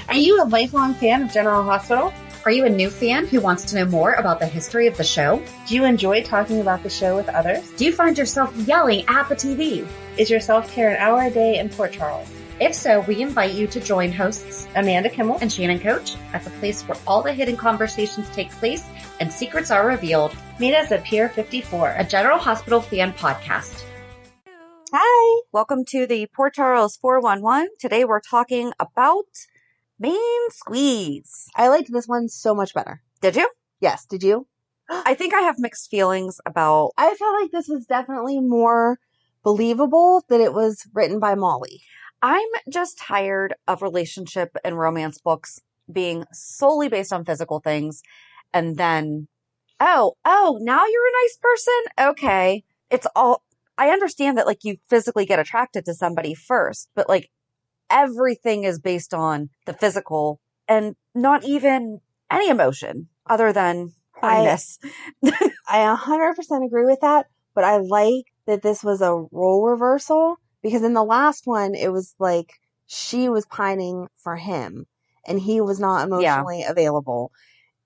Are you a lifelong fan of General Hospital? Are you a new fan who wants to know more about the history of the show? Do you enjoy talking about the show with others? Do you find yourself yelling at the TV? Is your self-care an hour a day in Port Charles? If so, we invite you to join hosts Amanda Kimmel and Shannon Coach at the place where all the hidden conversations take place and secrets are revealed. Meet us at Pier 54, a General Hospital fan podcast. Hi, welcome to the Port Charles 411. Today we're talking about Main Squeeze. I liked this one so much better. Did you? Yes, did you? I think I have mixed feelings about... I felt like this was definitely more believable that it was written by Molly. I'm just tired of relationship and romance books being solely based on physical things. And then, oh, now you're a nice person? Okay. It's all... I understand that, like, you physically get attracted to somebody first, but, like, everything is based on the physical and not even any emotion other than horniness. I 100% agree with that, but I like that this was a role reversal because in the last one, it was like she was pining for him and he was not emotionally available.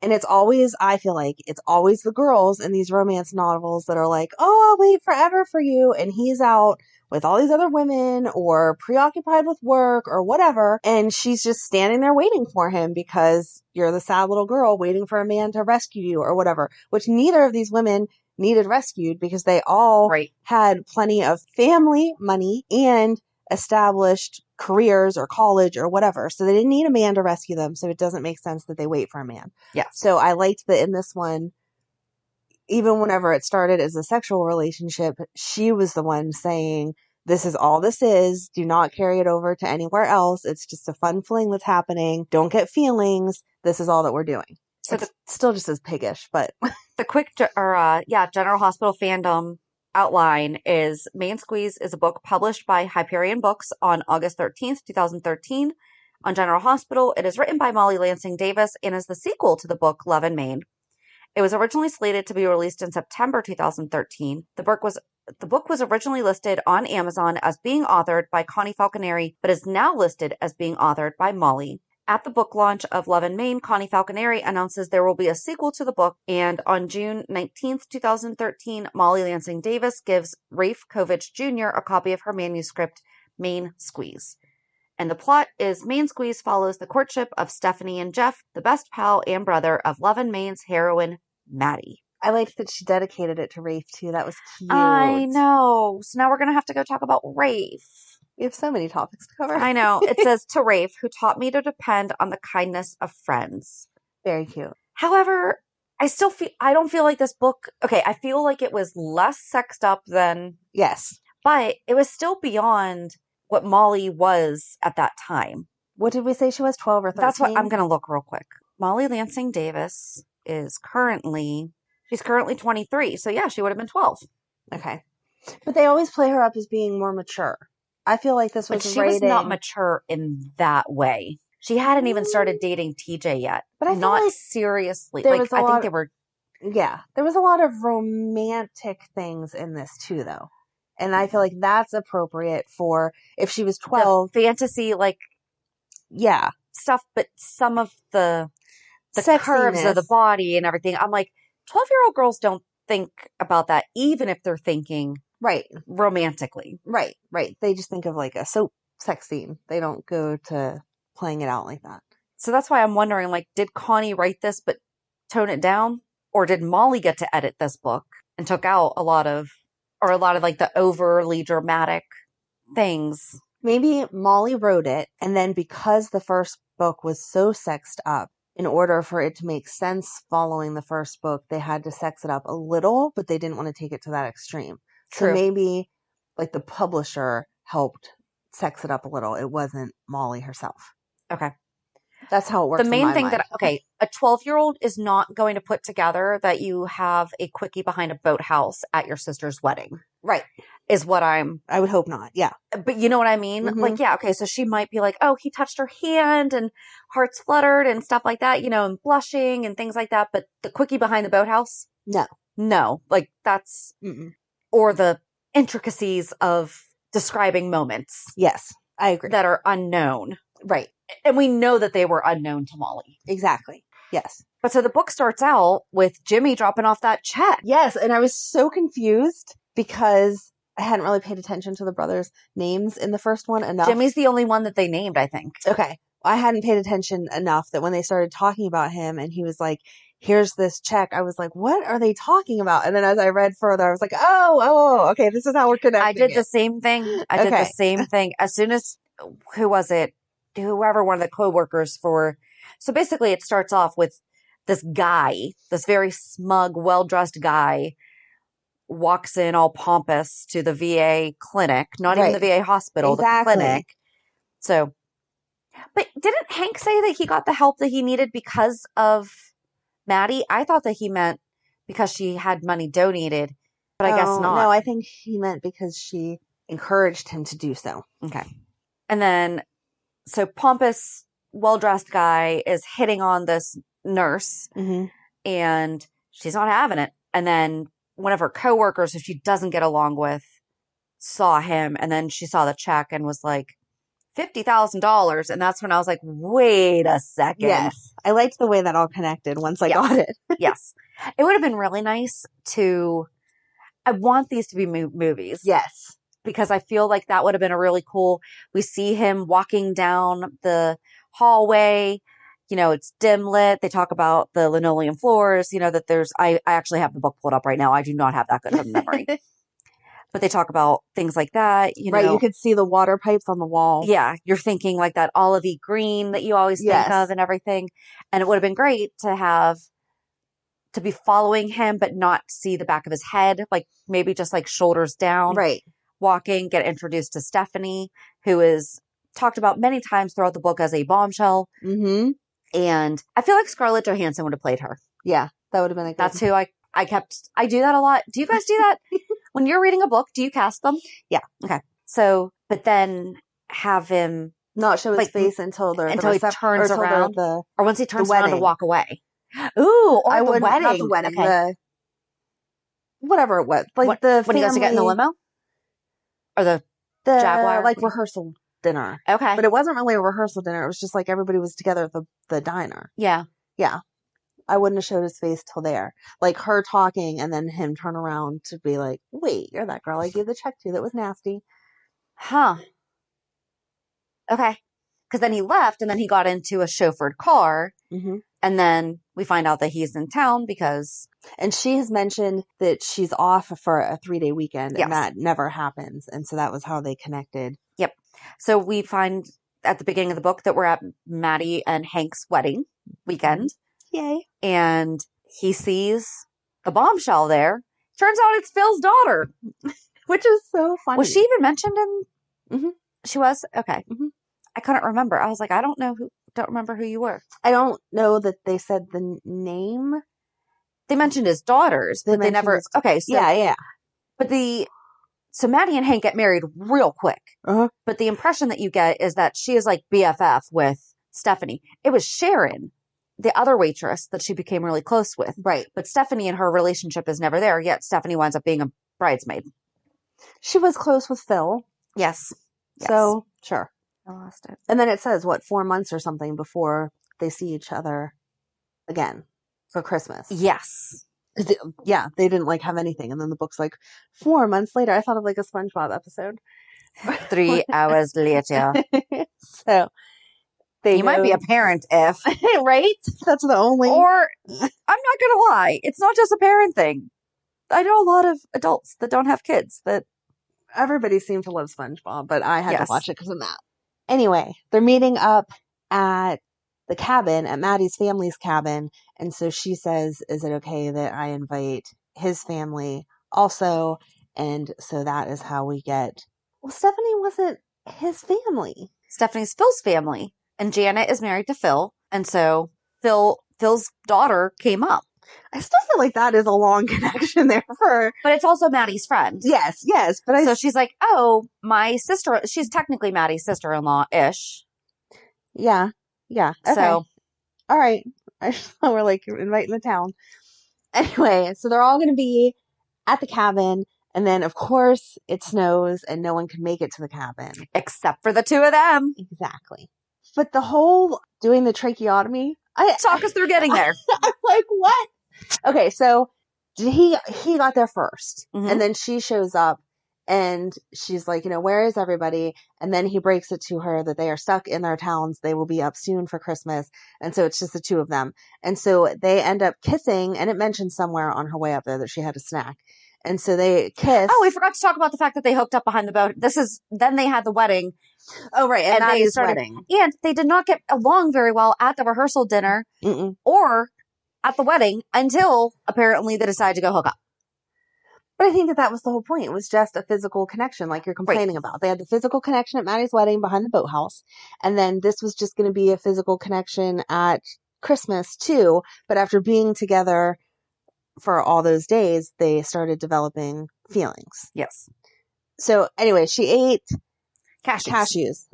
And it's always, I feel like, it's always the girls in these romance novels that are like, oh, I'll wait forever for you. And he's out with all these other women or preoccupied with work or whatever. And she's just standing there waiting for him because you're the sad little girl waiting for a man to rescue you or whatever, which neither of these women needed rescued because they all had plenty of family money and established careers or college or whatever. So they didn't need a man to rescue them. So it doesn't make sense that they wait for a man. Yeah. So I liked that in this one, even whenever it started as a sexual relationship, she was the one saying, this is all this is. Do not carry it over to anywhere else. It's just a fun fling that's happening. Don't get feelings. This is all that we're doing. So it's still just as piggish, but the quick, General Hospital fandom outline is Main Squeeze is a book published by Hyperion Books on August 13th, 2013 on General Hospital. It is written by Molly Lansing Davis and is the sequel to the book Love and Maine. It was originally slated to be released in September 2013. The book was originally listed on Amazon as being authored by Connie Falconeri, but is now listed as being authored by Molly. At the book launch of Love and Maine, Connie Falconeri announces there will be a sequel to the book, and on June 19th, 2013, Molly Lansing Davis gives Rafe Kovich Jr. a copy of her manuscript, Main Squeeze. And the plot is Main Squeeze follows the courtship of Stephanie and Jeff, the best pal and brother of Love and Maine's heroine, Maddie. I liked that she dedicated it to Rafe, too. That was cute. I know. So now we're going to have to go talk about Rafe. We have so many topics to cover. I know. It says, to Rafe, who taught me to depend on the kindness of friends. Very cute. However, I don't feel like this book, I feel like it was less sexed up than... Yes. But it was still beyond what Molly was at that time. What did we say she was, 12 or 13? That's what I'm going to look real quick. Molly Lansing Davis is she's currently 23. So yeah, she would have been 12. Okay. But they always play her up as being more mature. I feel like this was she was not mature in that way. She hadn't even started dating TJ yet. But I feel not like seriously. I think they were. Yeah. There was a lot of romantic things in this too, though. And I feel like that's appropriate for if she was 12. The fantasy, stuff, but some of the curves of the body and everything. I'm like, 12-year-old girls don't think about that, even if they're thinking romantically. Right. They just think of like a soap sex scene. They don't go to playing it out like that. So that's why I'm wondering, like, did Connie write this but tone it down? Or did Molly get to edit this book and took out a lot of like the overly dramatic things? Maybe Molly wrote it, and then because the first book was so sexed up, in order for it to make sense following the first book, they had to sex it up a little, but they didn't want to take it to that extreme. True. So maybe like the publisher helped sex it up a little. It wasn't Molly herself. Okay. That's how it works. The main thing a 12-year-old is not going to put together that you have a quickie behind a boathouse at your sister's wedding. Right. Is what I would hope not. Yeah. But you know what I mean? Mm-hmm. Like, yeah, okay, so she might be like, oh, he touched her hand and hearts fluttered and stuff like that, and blushing and things like that. But the quickie behind the boathouse? No. Like, that's... Mm-mm. Or the intricacies of describing moments. Yes, I agree. That are unknown. Right. And we know that they were unknown to Molly. Exactly. Yes. But so the book starts out with Jimmy dropping off that check. Yes, and I was so confused because I hadn't really paid attention to the brothers' names in the first one enough. Jimmy's the only one that they named, I think. Okay. I hadn't paid attention enough that when they started talking about him and he was like, here's this check, I was like, what are they talking about? And then as I read further, I was like, oh, okay, this is how we're connecting. I did the same thing. I did the same thing. As soon as, who was it? Whoever, one of the co-workers for, so basically it starts off with this guy, this very smug, well-dressed guy walks in all pompous to the VA clinic, not even the VA hospital, the clinic. So, but didn't Hank say that he got the help that he needed because of Maddie? I thought that he meant because she had money donated, but I guess not. No, I think he meant because she encouraged him to do so. Okay. And then, so pompous, well-dressed guy is hitting on this nurse, and she's not having it. And then one of her coworkers, who she doesn't get along with, saw him, and then she saw the check and was like, $50,000. And that's when I was like, wait a second. Yes. I liked the way that all connected once I got it. Yes. It would have been really nice I want these to be movies. Yes. Because I feel like that would have been a really cool, we see him walking down the hallway, it's dim lit. They talk about the linoleum floors, that I actually have the book pulled up right now. I do not have that good of a memory. But they talk about things like that, Right, you could see the water pipes on the wall. Yeah, you're thinking like that olivey green that you always think of and everything. And it would have been great to be following him, but not see the back of his head, like maybe just like shoulders down. Right. Walking, get introduced to Stephanie, who is talked about many times throughout the book as a bombshell. Mm-hmm. And I feel like Scarlett Johansson would have played her. Yeah, that would have been a good. That's who I do that a lot. Do you guys do that? When you're reading a book, do you cast them? Yeah. Okay. So, but then have him not show his face until he turns around, or once he turns around to walk away. Ooh, or I the wouldn't wedding. Not the wedding. Okay. Whatever it was, like when he goes to get in the limo, or the Jaguar, like rehearsal dinner. Okay, but it wasn't really a rehearsal dinner. It was just like everybody was together at the diner. Yeah. Yeah. I wouldn't have showed his face till there. Like her talking and then him turn around to be like, wait, you're that girl I gave the check to that was nasty. Huh. Okay. Because then he left and then he got into a chauffeured car. Mm-hmm. And then we find out that he's in town because... And she has mentioned that she's off for a 3-day weekend and that never happens. And so that was how they connected. Yep. So we find at the beginning of the book that we're at Maddie and Hank's wedding weekend. Yay. And he sees a bombshell there. Turns out it's Phil's daughter. Which is so funny. Was she even mentioned in... Mm-hmm. She was? Okay. Mm-hmm. I couldn't remember. I was like, I don't remember who you were. I don't know that they said the name. They mentioned his daughters, but they never... Okay, so... Yeah. But so Maddie and Hank get married real quick. Uh-huh. But the impression that you get is that she is like BFF with Stephanie. It was Sharon, the other waitress, that she became really close with. Right. But Stephanie and her relationship is never there, yet Stephanie winds up being a bridesmaid. She was close with Phil. Yes. So, sure. I lost it. And then it says, 4 months or something before they see each other again for Christmas. Yes. Yeah, they didn't have anything. And then the book's 4 months later. I thought of a SpongeBob episode. 3 hours later. So you might be a parent if. Right? That's the only. Or, I'm not going to lie, it's not just a parent thing. I know a lot of adults that don't have kids that. Everybody seemed to love SpongeBob, but I had to watch it because of that. Anyway, they're meeting up at the cabin, at Maddie's family's cabin. And so she says, is it okay that I invite his family also? And so that is how we get... Well, Stephanie wasn't his family. Stephanie's Phil's family. And Janet is married to Phil. And so Phil's daughter came up. I still feel like that is a long connection there for... But it's also Maddie's friend. Yes. But so she's like, oh, my sister... She's technically Maddie's sister-in-law-ish. Yeah. Okay. So... All right. I just thought we're inviting the town. Anyway, so they're all going to be at the cabin. And then, of course, it snows and no one can make it to the cabin. Except for the two of them. Exactly. But the whole doing the tracheotomy, Talk us through getting there. I'm like, what? Okay, so he got there first, Mhm. and then she shows up, and she's like, where is everybody? And then he breaks it to her that they are stuck in their towns. They will be up soon for Christmas, and so it's just the two of them. And so they end up kissing, and it mentions somewhere on her way up there that she had a snack. And so they kiss. Oh, we forgot to talk about the fact that they hooked up behind the boat. Then they had the wedding. Oh, right, and they Maddie's started, wedding. And they did not get along very well at the rehearsal dinner Mm-mm. or at the wedding until apparently they decided to go hook up. But I think that was the whole point. It was just a physical connection, like you're complaining about. They had the physical connection at Maddie's wedding behind the boathouse, and then this was just going to be a physical connection at Christmas too. But after being together for all those days, they started developing feelings. Yes. So anyway, she ate Cashews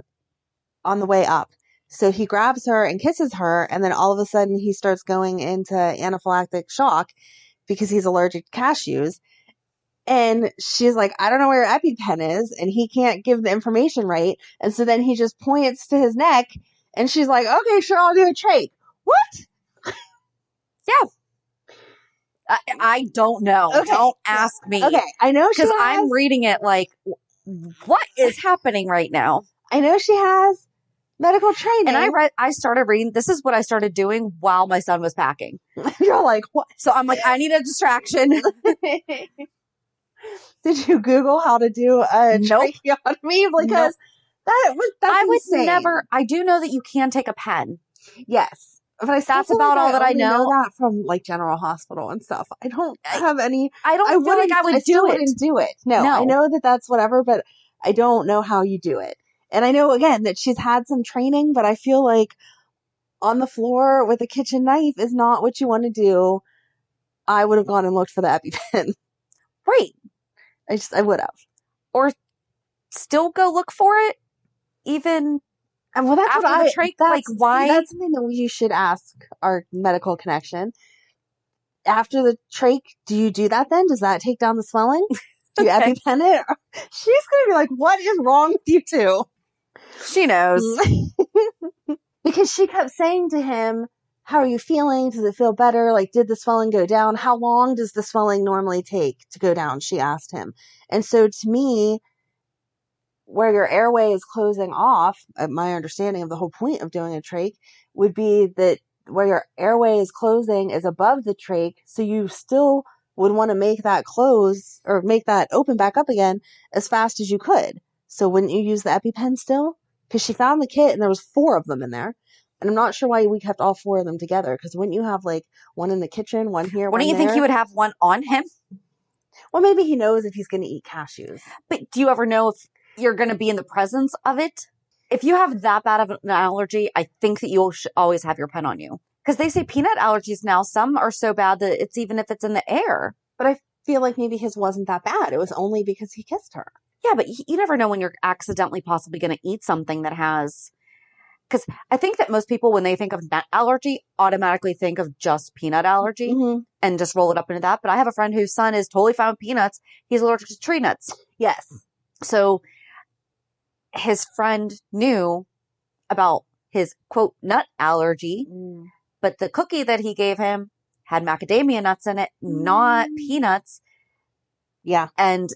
on the way up. So he grabs her and kisses her, and then all of a sudden he starts going into anaphylactic shock because he's allergic to cashews. And she's like, I don't know where your EpiPen is, and he can't give the information right. And so then he just points to his neck, and she's like, okay, sure, I'll do a trach. What? Yeah. I don't know. Okay. Don't ask me. Okay, I know she Because has, I'm reading it like, what is happening right now? I know she has medical training. And I started reading, this is what I started doing while my son was packing. You're like, what? So I'm like, I need a distraction. Did you Google how to do a Nope. tracheotomy? Because that's I would insane. never, I do know that you can take a pen. Yes. But I still That's feel about like all that I only know. that from like General Hospital and stuff. I don't have any. I don't feel like I would still do it. wouldn't do it. No, No. I know that that's whatever, but I don't know how you do it. And I know again that she's had some training, but I feel like on the floor with a kitchen knife is not what you want to do. I would have gone and looked for the EpiPen. Right. I would have. Or still go look for it, even And well, that's after what the trach. Like, why? That's something that you should ask our medical connection. After the trach, do you do that then? Does that take down the swelling? Do you Okay. EpiPen it? She's going to be like, what is wrong with you two? She knows. Because she kept saying to him, how are you feeling? Does it feel better? Like, did the swelling go down? How long does the swelling normally take to go down? She asked him. And so to me, where your airway is closing off, my understanding of the whole point of doing a trach would be that where your airway is closing is above the trach. So you still would want to make that close or make that open back up again as fast as you could. So wouldn't you use the EpiPen still? Because she found the kit and there was 4 of them in there. And I'm not sure why we kept all 4 of them together. Because wouldn't you have like one in the kitchen, one here, one Wouldn't you there? think he would have one on him? Well, maybe he knows if he's going to eat cashews. But do you ever know if you're going to be in the presence of it? If you have that bad of an allergy, I think that you should always have your pen on you. Because they say peanut allergies now, some are so bad that it's even if it's in the air. But I feel like maybe his wasn't that bad. It was only because he kissed her. Yeah, but you never know when you're accidentally possibly going to eat something that has... Because I think that most people, when they think of nut allergy, automatically think of just peanut allergy and just roll it up into that. But I have a friend whose son is totally fine with peanuts. He's allergic to tree nuts. Yes. So his friend knew about his, quote, nut allergy, but the cookie that he gave him had macadamia nuts in it, not peanuts. Yeah. And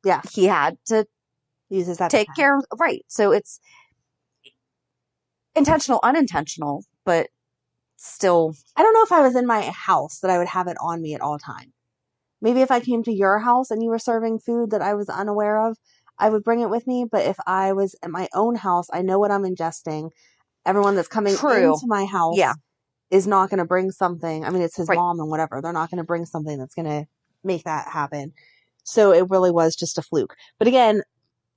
yeah, he had to uses that take care of, right. So it's intentional, unintentional, but still. I don't know if I was in my house that I would have it on me at all time. Maybe if I came to your house and you were serving food that I was unaware of, I would bring it with me. But if I was at my own house, I know what I'm ingesting. Everyone that's coming into my house is not going to bring something. I mean, it's his mom and whatever. They're not going to bring something that's going to make that happen. So it really was just a fluke. But again,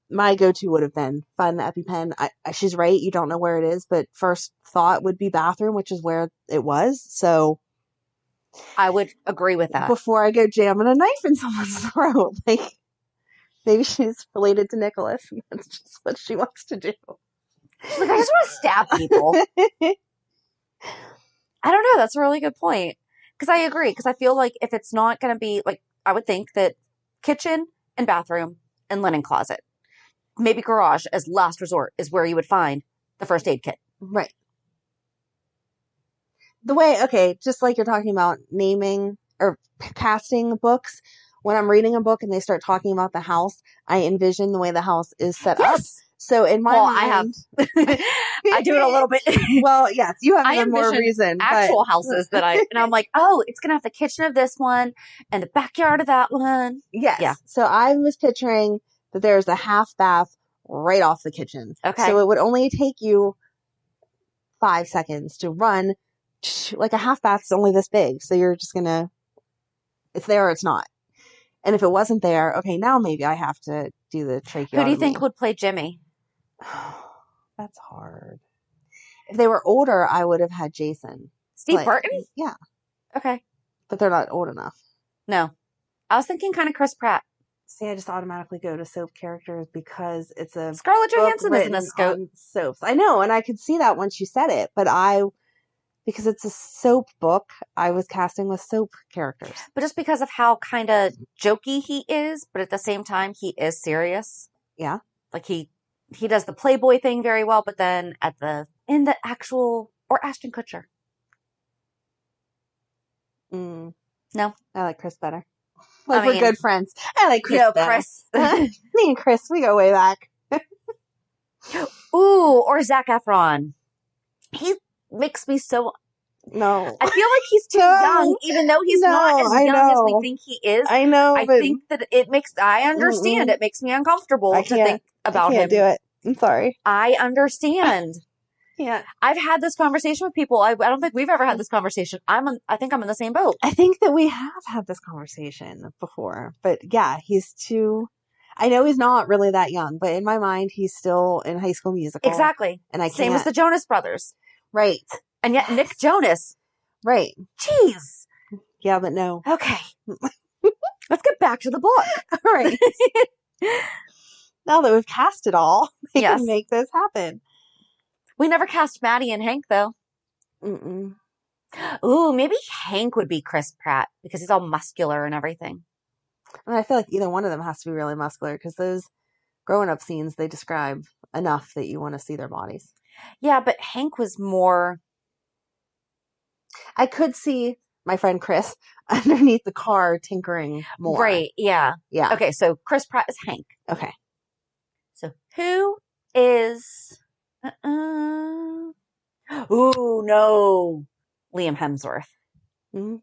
my go-to would have been find the EpiPen. She's right. You don't know where it is, but first thought would be bathroom, which is where it was. So I would agree with that. Before I go jamming a knife in someone's throat, like maybe she's related to Nicholas. And that's just what she wants to do. She's like, I just want to stab people. I don't know. That's a really good point. Because I agree. Because I feel like if it's not going to be like, I would think that kitchen and bathroom and linen closet, maybe garage as last resort is where you would find the first aid kit. Right. The way, okay, just like you're talking about naming or casting books, when I'm reading a book and they start talking about the house, I envision the way the house is set up. Yes. So in my Well, mind, I do it a little bit. well, yes, you have I even more envision reason. actual houses and I'm like, oh, it's going to have the kitchen of this one and the backyard of that one. Yes. Yeah. So I was picturing that there's a half bath right off the kitchen. Okay. So it would only take you 5 seconds to run. Like a half bath is only this big. So you're just going to, it's there or it's not. And if it wasn't there, okay, now maybe I have to do the tracheotomy. Who do you think would play Jimmy? That's hard. If they were older, I would have had Jason. Steve Burton? Yeah. Okay. But they're not old enough. No. I was thinking kind of Chris Pratt. See, I just automatically go to soap characters because it's a Scarlett book Johansson isn't written a scope. on soaps. I know, and I could see that once you said it, but because it's a soap book, I was casting with soap characters. But just because of how kind of jokey he is, but at the same time, he is serious. Yeah. Like he does the Playboy thing very well, but then in the actual, or Ashton Kutcher. No. I like Chris better. Like, we're good friends. I like Chris better. Chris. Me and Chris, we go way back. Ooh, or Zac Efron. He makes me so... No. I feel like he's too young, even though he's not as young as we think he is. I know, I think that I understand. It makes me uncomfortable to think about him. I can't do it. I'm sorry. I understand. Yeah. I've had this conversation with people. I don't think we've ever had this conversation. I think I'm in the same boat. I think that we have had this conversation before, but yeah, he's too... I know he's not really that young, but in my mind, he's still in High School Musical. Exactly. And I Same as the Jonas Brothers. Right. And yet Nick Jonas. Right. Jeez. Yeah, but no. Okay. Let's get back to the book. All right. Now that we've cast it all, we Yes. can make this happen. We never cast Maddie and Hank, though. Mm-mm. Ooh, maybe Hank would be Chris Pratt because he's all muscular and everything. And I feel like either one of them has to be really muscular because those growing up scenes, they describe enough that you want to see their bodies. Yeah, but Hank was more... I could see my friend Chris underneath the car tinkering more. Right, yeah. Yeah. Okay, so Chris Pratt is Hank. Okay. So who is... Ooh, no. Liam Hemsworth. Mm-hmm.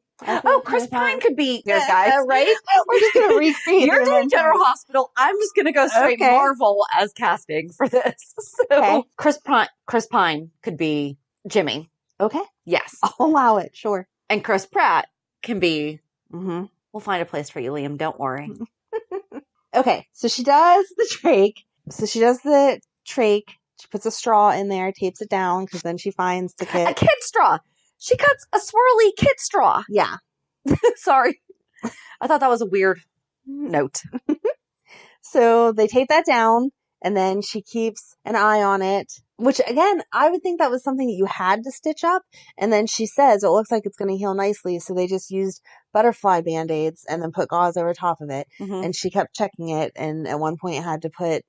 Oh, Chris Pine could be, Yes, guys. right? We're just going to recreate You're the doing invention. General Hospital. I'm just going to go straight Okay. Marvel as casting for this. So Okay. Chris Pine could be Jimmy. Okay. Yes. I'll allow it. Sure. And Chris Pratt can be, Mm-hmm. we'll find a place for you, Liam. Don't worry. Okay. So she does the trach. She puts a straw in there, tapes it down, because then she finds the A kit. kid straw. She cuts a swirly kid straw. Yeah. Sorry. I thought that was a weird note. So they tape that down, and then she keeps an eye on it, which again, I would think that was something that you had to stitch up. And then she says, it looks like it's going to heal nicely. So they just used butterfly band-aids and then put gauze over top of it. Mhm. And she kept checking it. And at one point had to put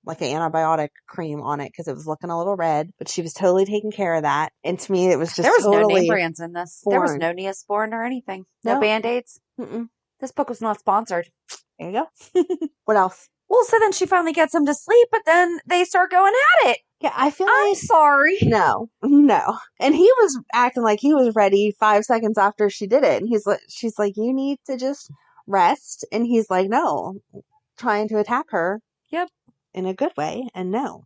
like an antibiotic cream on it because it was looking a little red, but she was totally taking care of that. And to me, it was just There was no totally name brands in this. There was foreign. no Neosporin or anything. No No. Band-Aids. Mm-mm. This book was not sponsored. There you go. What else? Well, so then she finally gets him to sleep, but then they start going at it. Yeah, I feel I'm like sorry. no. And he was acting like he was ready 5 seconds after she did it. And she's like, you need to just rest. And he's like, no, trying to attack her. Yep. In a good way. And no.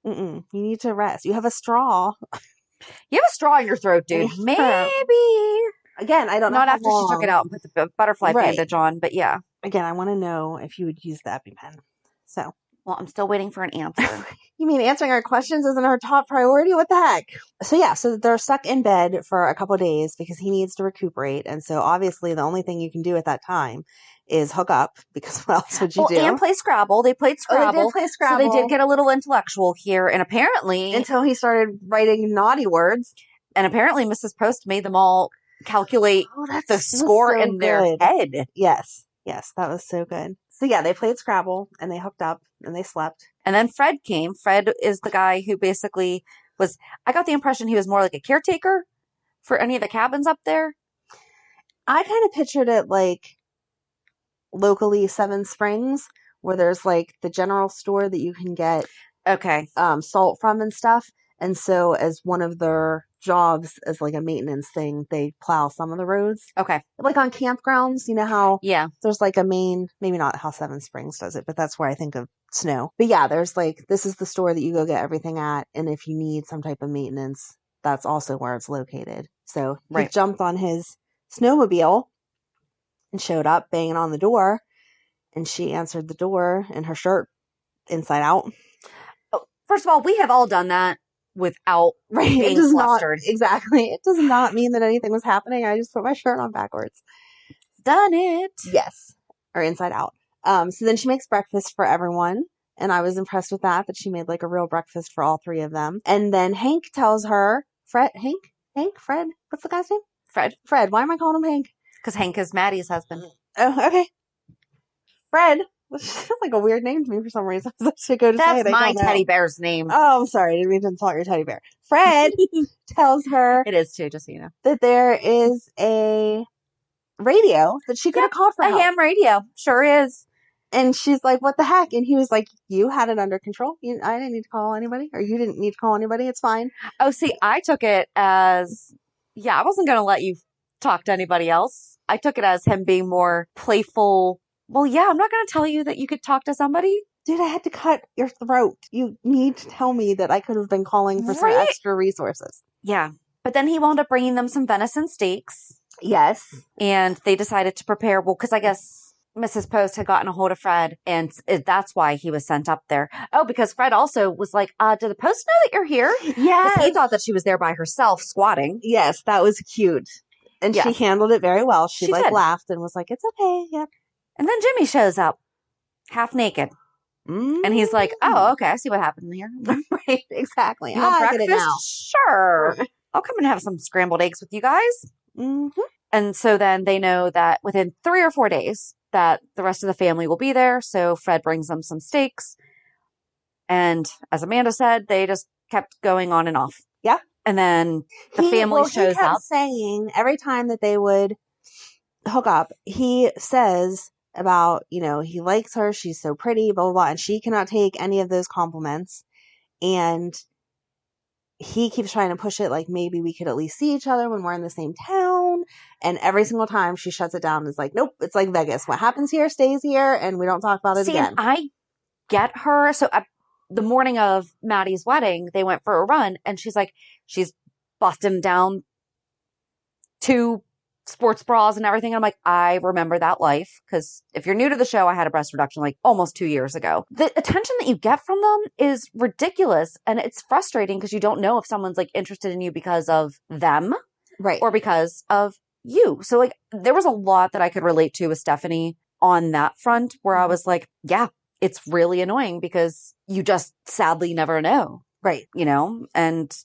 You need to rest. You have a straw. You have a straw in your throat, dude. Yeah. Maybe. Again, I don't know. Not how after she took it long. out and put the butterfly Right. bandage on, but yeah. Again, I want to know if you would use the EpiPen. So. Well, I'm still waiting for an answer. You mean answering our questions isn't our top priority? What the heck? So yeah, so they're stuck in bed for a couple of days because he needs to recuperate. And so obviously the only thing you can do at that time is hook up because what else would you do? And play Scrabble. They played Scrabble. They did play Scrabble. So they did get a little intellectual here. And apparently, Until he started writing naughty words. Mrs. Post made them all calculate the score in their head. Yes, that was so good. So yeah, they played Scrabble and they hooked up and they slept. And then Fred came. Fred is the guy who basically was, I got the impression he was more like a caretaker for any of the cabins up there. I kind of pictured it like locally Seven Springs, where there's like the general store that you can get Okay. salt from and stuff. And so as one of their jobs as like a maintenance thing, they plow some of the roads. Okay. Like on campgrounds, you know how Yeah. there's like a main, maybe not how Seven Springs does it, but that's where I think of snow. But yeah, there's like, this is the store that you go get everything at. And if you need some type of maintenance, that's also where it's located. So he Right. jumped on his snowmobile and showed up banging on the door. And she answered the door in her shirt inside out. Oh, first of all, we have all done that without Right. being It does flustered. not, exactly. It does not mean that anything was happening. I just put my shirt on backwards. Done it. Yes. Or inside out. So then she makes breakfast for everyone. And I was impressed with that she made like a real breakfast for all three of them. And then Hank tells her, Fred, what's the guy's name? Fred. Why am I calling him Hank? Because Hank is Maddie's husband. Oh, okay. Fred, which is like a weird name to me for some reason. I should go to say That's it. I my don't know. teddy bear's name. Oh, I'm sorry. I didn't mean to insult your teddy bear. Fred tells her It is too, just so you know. that there is a radio that she could have called for A help. ham radio. Sure is. And she's like, what the heck? And he was like, you had it under control. I didn't need to call anybody, or you didn't need to call anybody. It's fine. Oh, see, I took it as, I wasn't going to let you talk to anybody else. I took it as him being more playful. Well, yeah, I'm not going to tell you that you could talk to somebody. Dude, I had to cut your throat. You need to tell me that I could have been calling for some Right? extra resources. Yeah. But then he wound up bringing them some venison steaks. Yes. And they decided to prepare, because I guess Mrs. Post had gotten a hold of Fred, and that's why he was sent up there. Oh, because Fred also was like, did the Post know that you're here? Yes. He thought that she was there by herself squatting. Yes, that was cute. And Yes. she handled it very well. She She did. laughed and was like, it's okay. Yep. And then Jimmy shows up, half naked. And he's like, oh, okay, I see what happened here. Right, exactly. You want I get it breakfast? now. Sure. I'll come and have some scrambled eggs with you guys. Mm-hmm. And so then they know that within 3 or 4 days that the rest of the family will be there. So Fred brings them some steaks. And as Amanda said, they just kept going on and off. Yeah. And then the family shows he kept up. saying every time that they would hook up, he says about, he likes her. She's so pretty, blah, blah, blah. And she cannot take any of those compliments. And he keeps trying to push it like maybe we could at least see each other when we're in the same town. And every single time she shuts it down and is like, nope, it's like Vegas. What happens here stays here and we don't talk about it again. And I get her. So the morning of Maddie's wedding, they went for a run and she's busting down 2 sports bras and everything. I'm like, I remember that life. Because if you're new to the show, I had a breast reduction like almost 2 years ago. The attention that you get from them is ridiculous. And it's frustrating because you don't know if someone's like interested in you because of them. Right. Or because of you. So like there was a lot that I could relate to with Stephanie on that front where I was like, yeah, it's really annoying because you just sadly never know. Right. And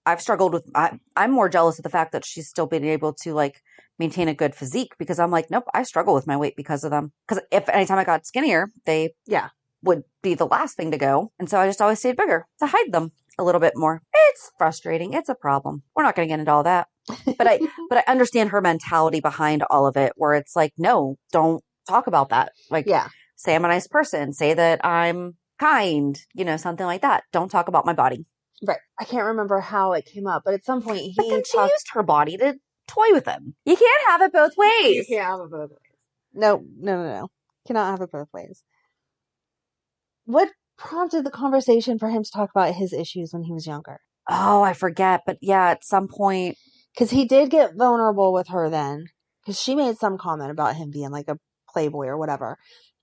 I've struggled with, I'm more jealous of the fact that she's still been able to like maintain a good physique because I'm like, nope, I struggle with my weight because of them. Because if anytime I got skinnier, they would be the last thing to go. And so I just always stayed bigger to hide them a little bit more. It's frustrating. It's a problem. We're not going to get into all that. But I understand her mentality behind all of it where it's like, no, don't talk about that. Like, say I'm a nice person. Say that I'm kind, something like that. Don't talk about my body. Right. I can't remember how it came up, but at some point But then she used her body to toy with him. You can't have it both ways. You can't have it both ways. No. Cannot have it both ways. What prompted the conversation for him to talk about his issues when he was younger? Oh, I forget. But yeah, at some point. Because he did get vulnerable with her then. Because she made some comment about him being like a playboy or whatever.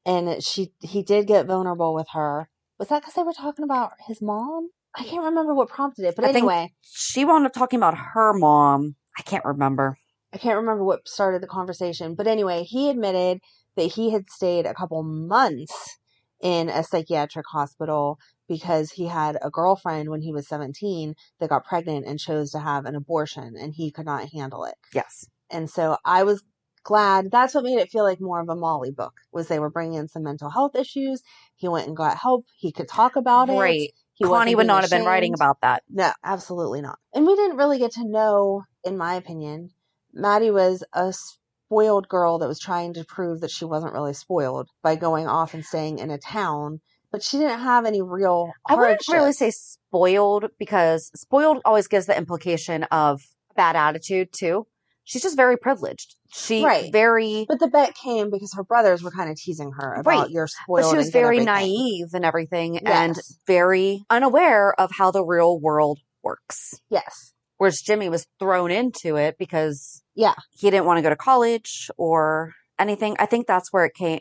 And he did get vulnerable with her. Was that because they were talking about his mom? I can't remember what prompted it. But anyway. She wound up talking about her mom. I can't remember. I can't remember what started the conversation. But anyway, he admitted that he had stayed a couple months in a psychiatric hospital because he had a girlfriend when he was 17 that got pregnant and chose to have an abortion and he could not handle it. Yes. And so I was glad. That's what made it feel like more of a Molly book, was they were bringing in some mental health issues. He went and got help. He could talk about it. Right. He Connie wasn't would being not have been writing ashamed. about that. No, absolutely not. And we didn't really get to know, in my opinion, Maddie was a spoiled girl that was trying to prove that she wasn't really spoiled by going off and staying in a town, but she didn't have any real I wouldn't hardship. really say spoiled, because spoiled always gives the implication of bad attitude too. She's just very privileged. Right. Very, But the bet came because her brothers were kind of teasing her about Right. you're spoiled. but she was and get very everything. naive and everything, and Yes. very unaware of how the real world works. Yes. Whereas Jimmy was thrown into it because Yeah. he didn't want to go to college or anything. I think that's where it came.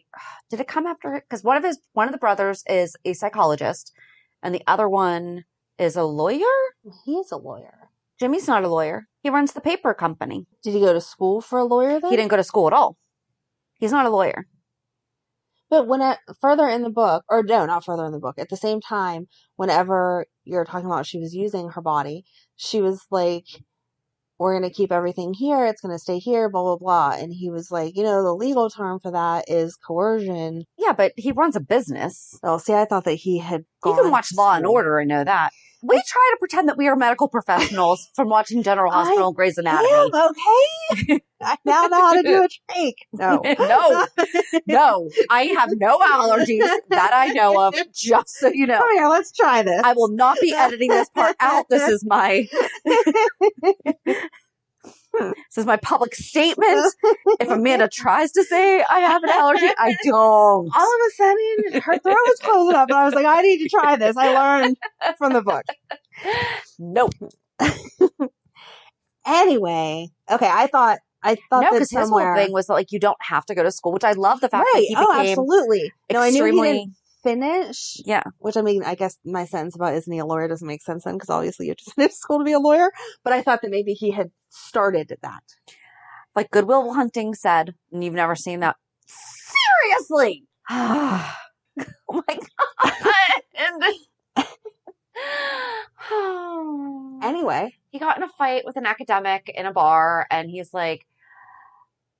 Did it come after it? Because one of the brothers is a psychologist, and the other one is a lawyer. He is a lawyer. Jimmy's not a lawyer. He runs the paper company. Did he go to school for a lawyer then? He didn't go to school at all. He's not a lawyer. But further in the book, or no, not further in the book, at the same time, whenever you're talking about she was using her body, she was like, we're going to keep everything here. It's going to stay here, blah, blah, blah. And he was like, the legal term for that is coercion. Yeah, but he runs a business. Oh, see, I thought that he had gone You can watch to Law and school. Order and know that. We try to pretend that we are medical professionals from watching General Hospital and Grey's Anatomy. Damn, okay. I now know how to do a trach. No. No, I have no allergies that I know of, just so you know. Come here, let's try this. I will not be editing this part out. This is my public statement. If Amanda tries to say I have an allergy, I don't. All of a sudden, her throat was closing up, and I was like, I need to try this. I learned from the book. Nope. Anyway, okay, I thought No, that because his whole somewhere. thing was that, like, you don't have to go to school, which I love the fact that Right. he Oh, became absolutely. No, I knew he extremely. didn't finish. Yeah. Which, I mean, I guess my sentence about isn't he a lawyer doesn't make sense then, because obviously you have to finish school to be a lawyer. But I thought that maybe he had started at that. Like Good Will Hunting said, and you've never seen that. Seriously! Oh my God! Anyway. He got in a fight with an academic in a bar, and he's like,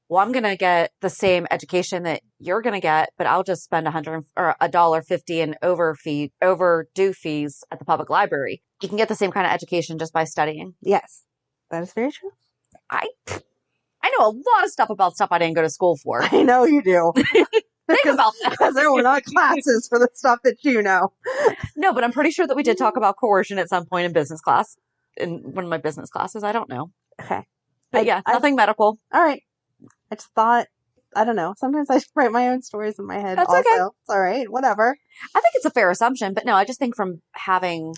well, I'm going to get the same education that you're going to get, but I'll just spend $1.50 in overdue fees at the public library. You can get the same kind of education just by studying. Yes. That is very true. I know a lot of stuff about stuff I didn't go to school for. I know you do. Think about that. Because there were not classes for the stuff that you know. No, but I'm pretty sure that we did talk about coercion at some point in business class. In one of my business classes. I don't know. Okay. But nothing medical. All right. I just thought, I don't know. Sometimes I write my own stories in my head. That's also. okay. It's all right. Whatever. I think it's a fair assumption, but no, I just think from having...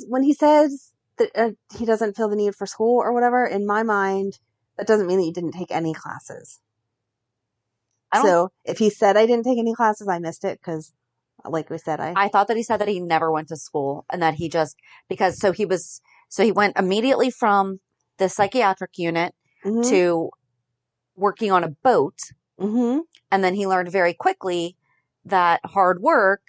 When he says that he doesn't feel the need for school or whatever, in my mind, that doesn't mean that you didn't take any classes. So if he said I didn't take any classes, I missed it because, like we said, I thought that he said that he never went to school and that he just... So he went immediately from the psychiatric unit Mm-hmm. to working on a boat. Mm-hmm. And then he learned very quickly that hard work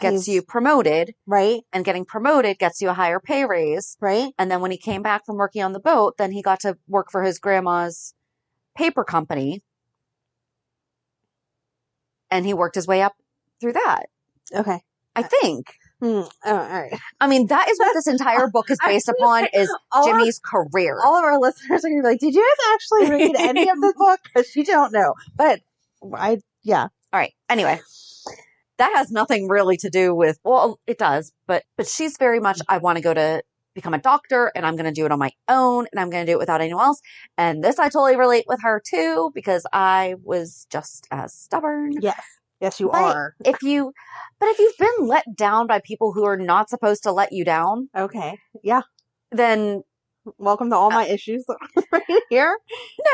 gets you promoted. Right. And getting promoted gets you a higher pay raise. Right. And then when he came back from working on the boat, then he got to work for his grandma's paper company. And he worked his way up through that. Okay. I think. Oh, all right. I mean, that is what this entire book is based upon, is Jimmy's career. All of our listeners are going to be like, did you guys actually read any of this book? Because you don't know. But yeah. All right. Anyway, that has nothing really to do with, well, it does, but she's very much, I want to go to become a doctor and I'm going to do it on my own and I'm going to do it without anyone else. And this, I totally relate with her too, because I was just as stubborn. Yes. Yes, you are. If you've been let down by people who are not supposed to let you down. Okay. Yeah. Then. Welcome to all my issues right here.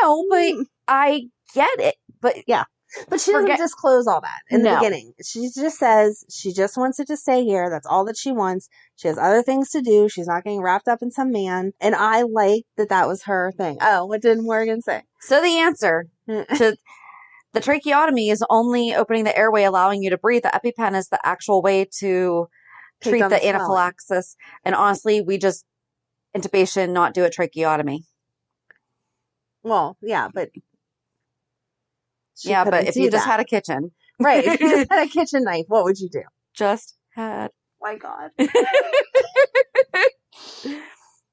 No, but I get it. But yeah. But she doesn't disclose all that in the beginning. She just says she just wants it to stay here. That's all that she wants. She has other things to do. She's not getting wrapped up in some man. And I like that was her thing. Oh, what did Morgan say? So the answer to the tracheotomy is only opening the airway, allowing you to breathe. The EpiPen is the actual way to treat the anaphylaxis. And honestly, we just intubation, not do a tracheotomy. Well, yeah, but She Yeah, but couldn't if do you just that. had a kitchen. Right. If you just had a kitchen knife, what would you do? Just had My God.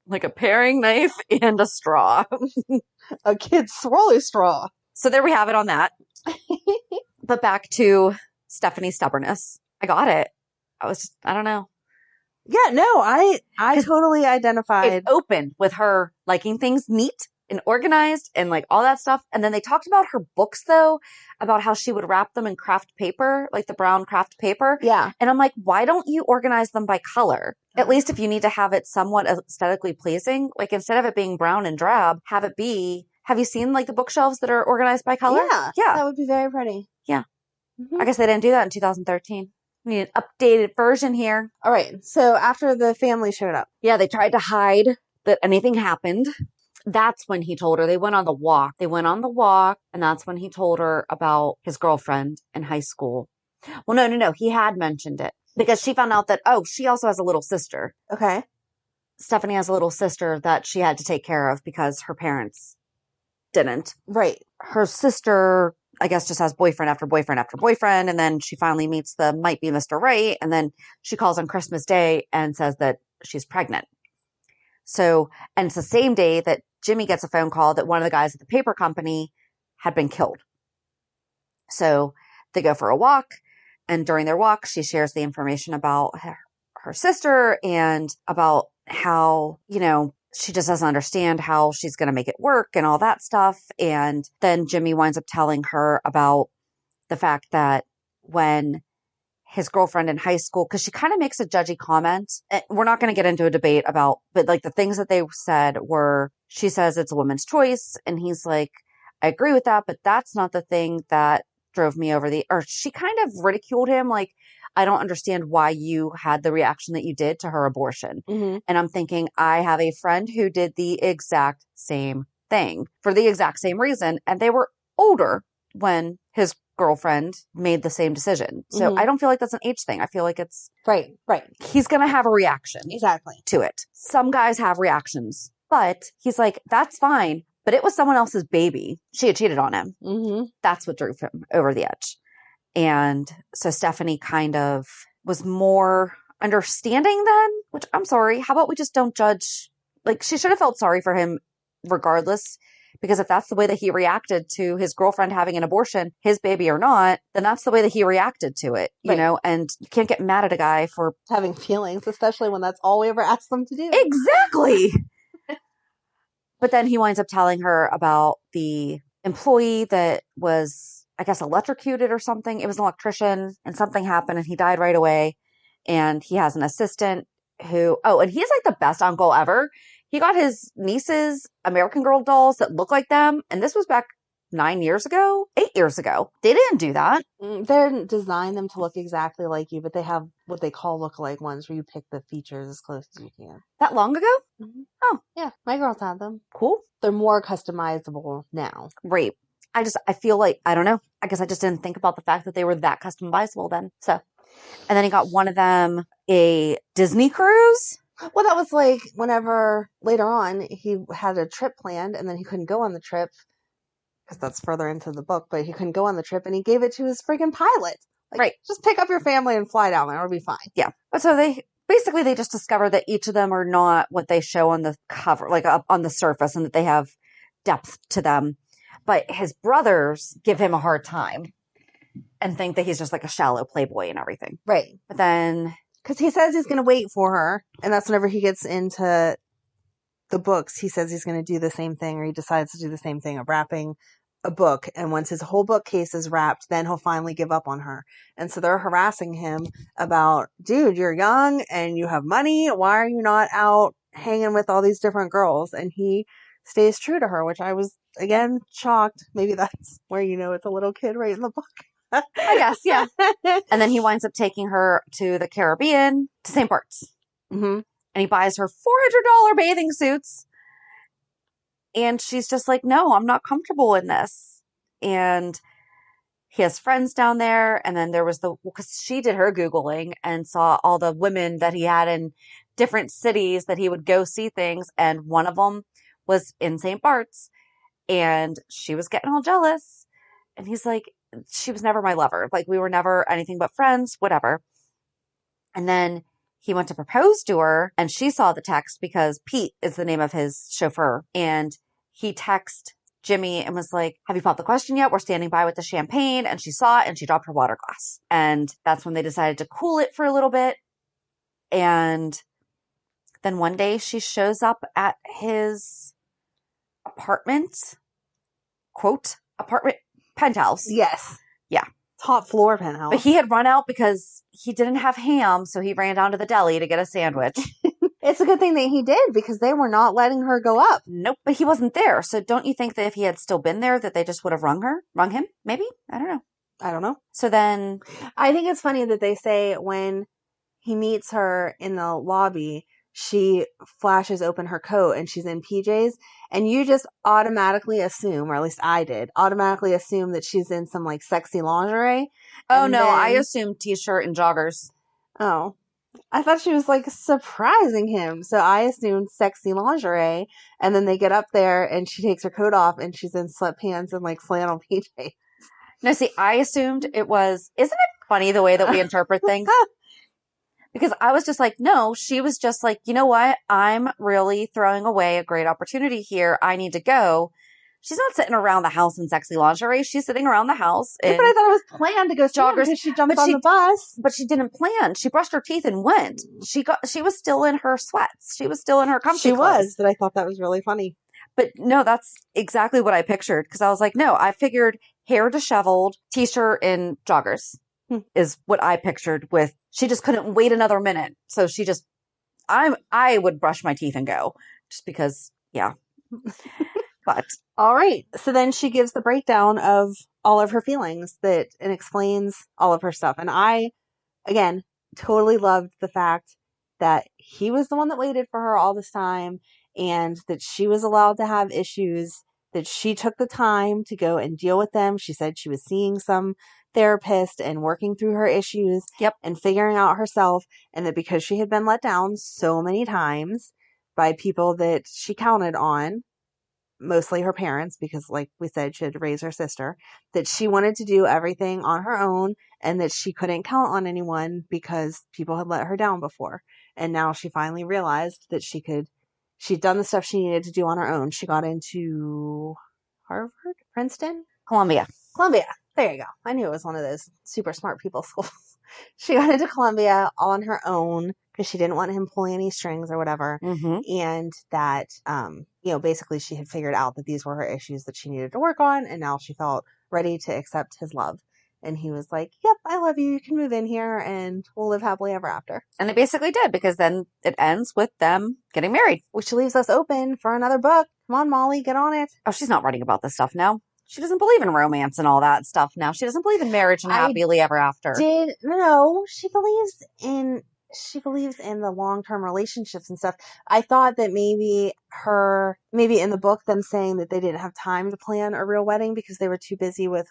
like a paring knife and a straw. A kid's swirly straw. So there we have it on that. But back to Stephanie's stubbornness. I got it. I don't know. Yeah, no, I 'Cause totally It identified. opened with her liking things neat and organized and like all that stuff. And then they talked about her books though, about how she would wrap them in craft paper, like the brown craft paper. Yeah. And I'm like, why don't you organize them by color? At least if you need to have it somewhat aesthetically pleasing, like instead of it being brown and drab, have it be, have you seen like the bookshelves that are organized by color? Yeah. Yeah. That would be very pretty. Yeah. Mhm. I guess they didn't do that in 2013. We need an updated version here. All right. So after the family showed up. Yeah, they tried to hide that anything happened. That's when he told her they went on the walk. They went on the walk, and that's when he told her about his girlfriend in high school. Well, no. He had mentioned it because she found out that, oh, she also has a little sister. Okay. Stephanie has a little sister that she had to take care of because her parents didn't. Right. Her sister, I guess, just has boyfriend after boyfriend after boyfriend. And then she finally meets the might be Mr. Right. And then she calls on Christmas Day and says that she's pregnant. So, and it's the same day that Jimmy gets a phone call that one of the guys at the paper company had been killed. So they go for a walk. And during their walk, she shares the information about her sister and about how, she just doesn't understand how she's going to make it work and all that stuff. And then Jimmy winds up telling her about the fact that when his girlfriend in high school, because she kind of makes a judgy comment. We're not going to get into a debate about, but like the things that they said were, she says it's a woman's choice. And he's like, I agree with that, but that's not the thing that drove me over or she kind of ridiculed him. Like, I don't understand why you had the reaction that you did to her abortion. Mm-hmm. And I'm thinking, I have a friend who did the exact same thing for the exact same reason. And they were older when his girlfriend made the same decision. So I don't feel like that's an age thing. I feel like it's Right. he's going to have a reaction Exactly. to it. Some guys have reactions, but he's like, that's fine. But it was someone else's baby. She had cheated on him. Mm-hmm. That's what drove him over the edge. And so Stephanie kind of was more understanding then, which I'm sorry. How about we just don't judge? Like, she should have felt sorry for him regardless, because if that's the way that he reacted to his girlfriend having an abortion, his baby or not, then that's the way that he reacted to it, you know, and you can't get mad at a guy for having feelings, especially when that's all we ever asked them to do. Exactly. But then he winds up telling her about the employee that was, I guess, electrocuted or something. It was an electrician and something happened and he died right away. And he has an assistant who, and he's like the best uncle ever. He got his nieces American Girl dolls that look like them. And this was back 8 years ago. They didn't do that. They didn't design them to look exactly like you, but they have what they call lookalike ones where you pick the features as close as you can. That long ago? Mm-hmm. Oh. Yeah, my girls had them. Cool. They're more customizable now. Right. I feel like, I don't know. I guess I just didn't think about the fact that they were that customizable then. So, and then he got one of them a Disney cruise. Well, that was like whenever later on he had a trip planned and then he couldn't go on the trip because that's further into the book, but he couldn't go on the trip and he gave it to his freaking pilot. Like, right. Just pick up your family and fly down there. It'll be fine. Yeah. But so they just discover that each of them are not what they show on the cover, like up on the surface, and that they have depth to them. But his brothers give him a hard time and think that he's just like a shallow playboy and everything. Right. But then, because he says he's going to wait for her, and that's whenever he gets into the books, he says he's going to do the same thing, or he decides to do the same thing of wrapping a book. And once his whole bookcase is wrapped, then he'll finally give up on her. And so they're harassing him about, dude, you're young and you have money. Why are you not out hanging with all these different girls? And he stays true to her, which I was, again, shocked. Maybe that's where it's a little kid right in the book. I guess, yeah. And then he winds up taking her to the Caribbean, to St. Bart's. Mm-hmm. And he buys her $400 bathing suits. And she's just like, no, I'm not comfortable in this. And he has friends down there. And then there was because she did her Googling and saw all the women that he had in different cities that he would go see things. And one of them was in St. Bart's. And she was getting all jealous. And he's like, she was never my lover. Like, we were never anything but friends, whatever. And then he went to propose to her, and she saw the text because Pete is the name of his chauffeur. And he texted Jimmy and was like, have you popped the question yet? We're standing by with the champagne. And she saw it and she dropped her water glass. And that's when they decided to cool it for a little bit. And then one day she shows up at his apartment, quote, apartment, penthouse. Yes. Yeah. Top floor penthouse. But he had run out because he didn't have ham, so he ran down to the deli to get a sandwich. It's a good thing that he did because they were not letting her go up. Nope, but he wasn't there. So don't you think that if he had still been there that they just would have rung him? Maybe? I don't know. I don't know. So then, I think it's funny that they say when he meets her in the lobby, she flashes open her coat and she's in PJs, and you just automatically assume, or at least I did, automatically assume that she's in some like sexy lingerie. oh And no, I then- assumed t-shirt and joggers. Oh, I thought she was like surprising him. So I assumed sexy lingerie, and then they get up there and she takes her coat off and she's in sweatpants and like flannel PJs. No, see, I assumed it was, isn't it funny the way that we interpret things? Because I was just like, no, she was just like, you know what? I'm really throwing away a great opportunity here. I need to go. She's not sitting around the house in sexy lingerie. She's sitting around the house Yeah, in but I thought it was planned to go see him joggers. because she jumped But on she- the bus. but she didn't plan. She brushed her teeth and went. She was still in her sweats. She was still in her comfy She clothes. was, but I thought that was really funny. But no, that's exactly what I pictured. Because I was like, no, I figured hair disheveled, t-shirt and joggers is what I pictured with, she just couldn't wait another minute. So she just, I would brush my teeth and go just because, yeah. But All right. So then she gives the breakdown of all of her feelings and explains all of her stuff. And I, again, totally loved the fact that he was the one that waited for her all this time and that she was allowed to have issues, that she took the time to go and deal with them. She said she was seeing some therapist and working through her issues and figuring out herself, and that because she had been let down so many times by people that she counted on, mostly her parents, because like we said, she had to raise her sister, that she wanted to do everything on her own and that she couldn't count on anyone because people had let her down before. And now she finally realized that she'd done the stuff she needed to do on her own. She got into Harvard, Princeton, Columbia. There you go. I knew it was one of those super smart people schools. She got into Columbia on her own because she didn't want him pulling any strings or whatever. Mm-hmm. And that, basically she had figured out that these were her issues that she needed to work on. And now she felt ready to accept his love. And he was like, yep, I love you. You can move in here and we'll live happily ever after. And it basically did, because then it ends with them getting married. Which leaves us open for another book. Come on, Molly, get on it. Oh, she's not writing about this stuff now. She doesn't believe in romance and all that stuff now. She doesn't believe in marriage and I happily ever after. No, she believes in the long-term relationships and stuff. I thought that maybe in the book, them saying that they didn't have time to plan a real wedding because they were too busy with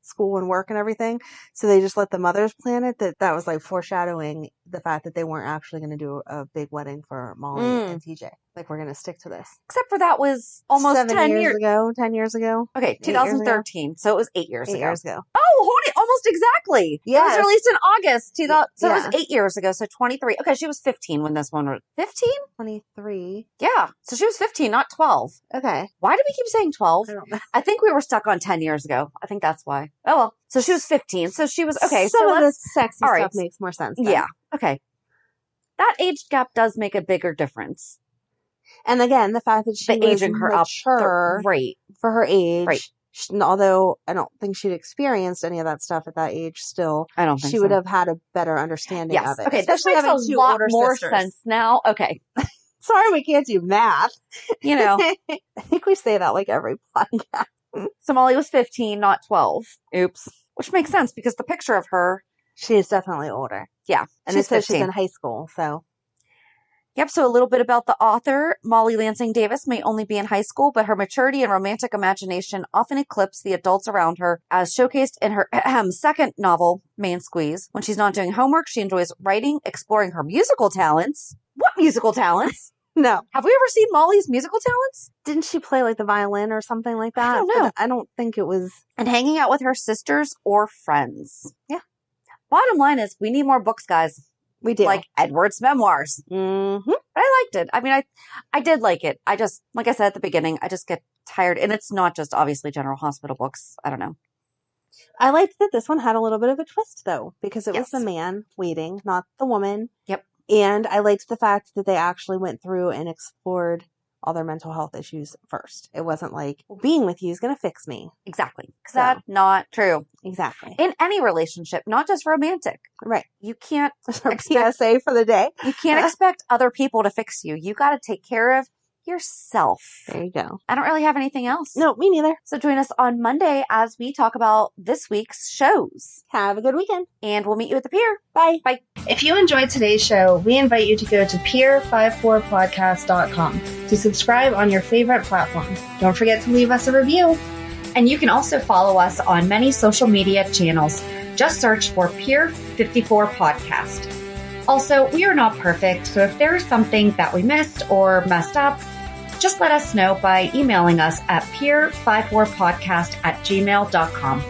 school and work and everything, so they just let the mothers plan it. That was like foreshadowing the fact that they weren't actually going to do a big wedding for Molly and TJ. Like, we're going to stick to this. Except for that was almost 10 years ago. 10 years ago. Okay, 2013. So it was 8 years 8 ago. years ago. Oh, hold it. Almost exactly. It Yes. was released in August. So it Yeah. was 8 years ago. So 23. Okay, she was 15 when this one was. 15? 23. Yeah. So she was 15, not 12. Okay. Why do we keep saying 12? I don't know. I think we were stuck on 10 years ago. I think that's why. Oh, well. So she was 15. So she was, okay. Some so of let's, the sexy all right. stuff makes more sense. then. yeah. Okay. That age gap does make a bigger difference. And again, the fact that she The was aging her up. mature Right. for her age, Right. although I don't think she'd experienced any of that stuff at that age still, I don't think she so. would have had a better understanding Yes. of it. Okay. This Especially makes having a two lot older more sisters. sense now. Okay. Sorry, we can't do math. You know, I think we say that like every podcast. so Molly was 15, not 12. Oops. Which makes sense because the picture of her. She is definitely older. Yeah. And she's it says 15. she's in high school, so. Yep. So a little bit about the author. Molly Lansing Davis may only be in high school, but her maturity and romantic imagination often eclipse the adults around her, as showcased in her second novel, Main Squeeze. When she's not doing homework, she enjoys writing, exploring her musical talents. What musical talents? No. Have we ever seen Molly's musical talents? Didn't she play like the violin or something like that? I don't know. But I don't think it was. And hanging out with her sisters or friends. Yeah. Bottom line is, we need more books, guys. We do. Like Edward's memoirs. Mm-hmm. But I liked it. I mean, I did like it. I just, like I said at the beginning, I just get tired. And it's not just obviously General Hospital books. I don't know. I liked that this one had a little bit of a twist, though, because it was Yes. the man waiting, not the woman. Yep. And I liked the fact that they actually went through and explored all their mental health issues first. It wasn't like, being with you is going to fix me. Exactly. So- That's not true. Exactly. In any relationship, not just romantic. Right. You can't Our Expect- PSA for the day. You can't expect other people to fix you. You got to take care of yourself. There you go. I don't really have anything else. No, me neither. So join us on Monday as we talk about this week's shows. Have a good weekend. And we'll meet you at the pier. Bye. Bye. If you enjoyed today's show, we invite you to go to peer54podcast.com to subscribe on your favorite platform. Don't forget to leave us a review. And you can also follow us on many social media channels. Just search for Peer 54 Podcast. Also, we are not perfect, so if there is something that we missed or messed up, just let us know by emailing us at peer54podcast@gmail.com.